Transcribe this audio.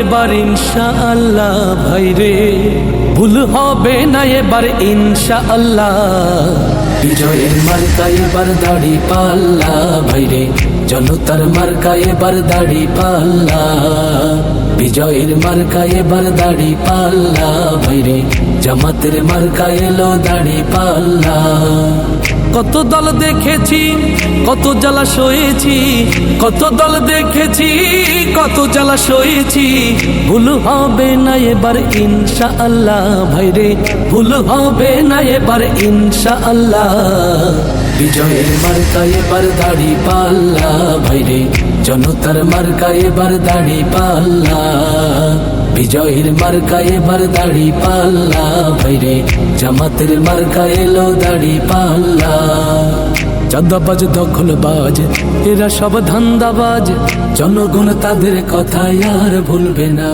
এবার ইনশাআল্লাহ ভাইরে, ভুল হবে না এবার ইনশাআল্লাহ। বিজয়ের মার্কা এবার দাড়ি পাল্লা ভাইরে, জনতার মার্কা এবার দাড়ি পাল্লা। বিজয়ের মার্কা এবার দাড়ি পাল্লা ভাইরে, জামাতের মার্কা এলো দাড়ি পাল্লা। কত দল দেখেছি, কত জ্বালা সয়েছি, কত দল দেখেছি, কত জ্বালা সয়েছি। ভুল হবে না এবার ইনশাআল্লাহ ভাইরে, ভুল হবে না এবার ইনশাআল্লাহ। বিজয়ের মার্কা এবার দাড়ি পাল্লা ভাইরে, জনতার মার্কা এবার দাড়ি পাল্লা। বিজয়ের মার্কা এবার দাড়ি পাল্লা ভাইরে, জামাতের মার্কা এলো দাড়ি পাল্লা। চাঁদাবাজ দখলবাজ এরা সব ধান্দাবাজ, জনগণ তাদের কথা আর ভুলবে না।